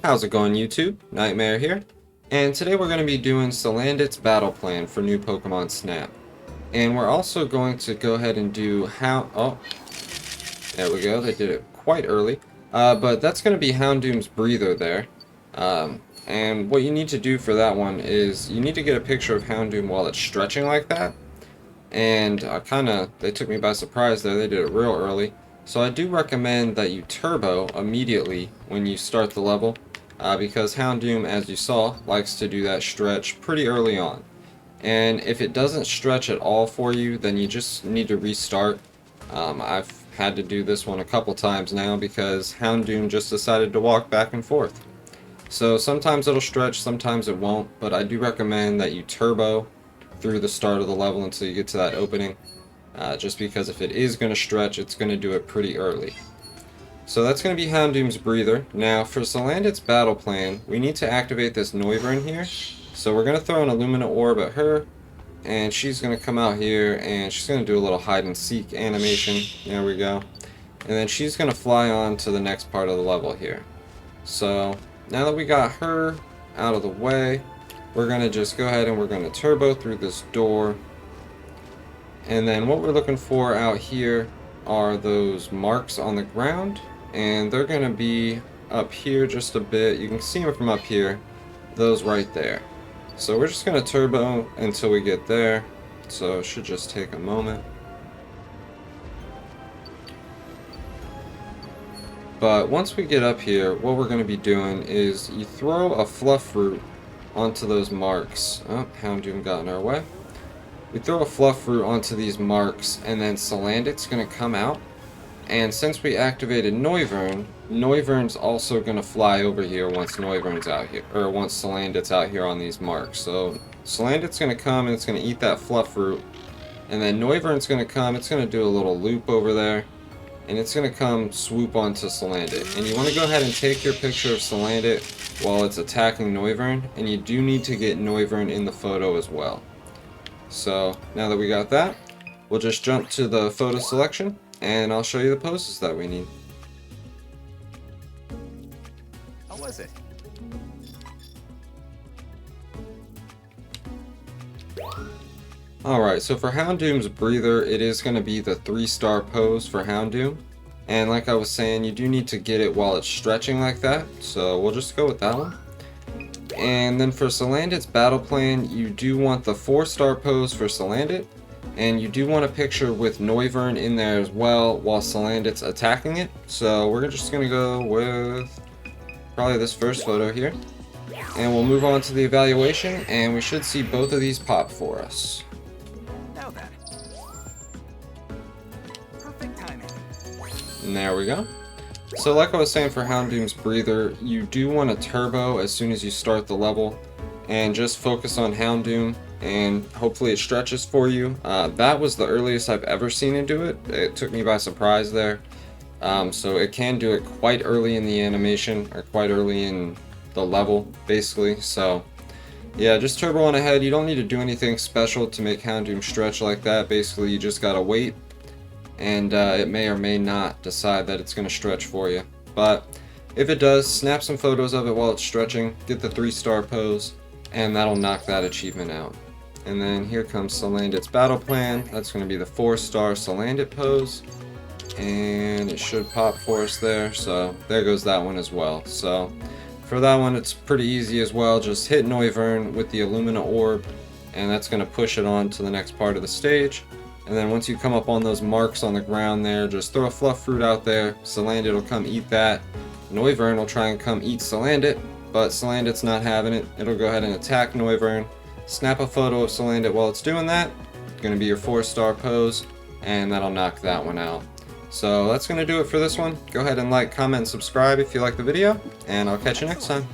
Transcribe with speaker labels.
Speaker 1: How's it going, YouTube? Nightmare here, and today we're going to be doing Salandit's battle plan for new Pokemon Snap. And we're also going to go ahead and do there we go, they did it quite early. But that's going to be Houndoom's breather there. And what you need to do for that one is you need to get a picture of Houndoom while it's stretching like that. And they took me by surprise there, they did it real early. So I do recommend that you turbo immediately when you start the level. Because Houndoom, as you saw, likes to do that stretch pretty early on. And if it doesn't stretch at all for you, then you just need to restart. I've had to do this one a couple times now because Houndoom just decided to walk back and forth. So sometimes it'll stretch, sometimes it won't, but I do recommend that you turbo through the start of the level until you get to that opening. Just because if it is going to stretch, it's going to do it pretty early. So that's going to be Houndoom's breather. Now for Salandit's battle plan, we need to activate this Noivern here. So we're going to throw an Illumina Orb at her, and she's going to come out here and she's going to do a little hide and seek animation. There we go. And then she's going to fly on to the next part of the level here. So now that we got her out of the way, we're going to just go ahead and we're going to turbo through this door. And then what we're looking for out here are those marks on the ground. And they're going to be up here just a bit. You can see them from up here. Those right there. So we're just going to turbo until we get there. So it should just take a moment. But once we get up here, what we're going to be doing is you throw a fluff fruit onto those marks. Oh, Houndoom got in our way. We throw a fluff fruit onto these marks, and then Salandit's going to come out. And since we activated Noivern, Noivern's also going to fly over here once Noivern's out here, or once Salandit's out here on these marks. So Salandit's going to come and it's going to eat that fluff fruit. And then Noivern's going to come, it's going to do a little loop over there. And it's going to come swoop onto Salandit. And you want to go ahead and take your picture of Salandit while it's attacking Noivern. And you do need to get Noivern in the photo as well. So now that we got that, we'll just jump to the photo selection and I'll show you the poses that we need.
Speaker 2: How was it?
Speaker 1: Alright, so for Houndoom's breather, it is going to be the 3-star pose for Houndoom. And like I was saying, you do need to get it while it's stretching like that. So we'll just go with that one. And then for Salandit's battle plan, you do want the 4-star pose for Salandit. And you do want a picture with Noivern in there as well while Salandit's attacking it. So we're just going to go with probably this first photo here. And we'll move on to the evaluation, and we should see both of these pop for us.
Speaker 2: Now then. Perfect timing.
Speaker 1: And there we go. So like I was saying for Houndoom's breather, you do want to turbo as soon as you start the level. And just focus on Houndoom, and hopefully it stretches for you. That was the earliest I've ever seen it do it. It took me by surprise there. So it can do it quite early in the animation, or quite early in the level, basically. So yeah, just turbo on ahead. You don't need to do anything special to make Houndoom stretch like that. Basically, you just gotta wait, and it may or may not decide that it's gonna stretch for you. But if it does, snap some photos of it while it's stretching, get the 3-star pose, and that'll knock that achievement out. And then here comes Salandit's battle plan. That's going to be the 4-star Salandit pose. And it should pop for us there. So there goes that one as well. So for that one, it's pretty easy as well. Just hit Noivern with the Illumina Orb, and that's going to push it on to the next part of the stage. And then once you come up on those marks on the ground there, just throw a fluff fruit out there. Salandit will come eat that. Noivern will try and come eat Salandit, but Salandit's not having it. It'll go ahead and attack Noivern. Snap a photo of Salandit while it's doing that. It's going to be your 4-star pose, and that'll knock that one out. So that's going to do it for this one. Go ahead and like, comment, and subscribe if you like the video, and I'll catch you next time.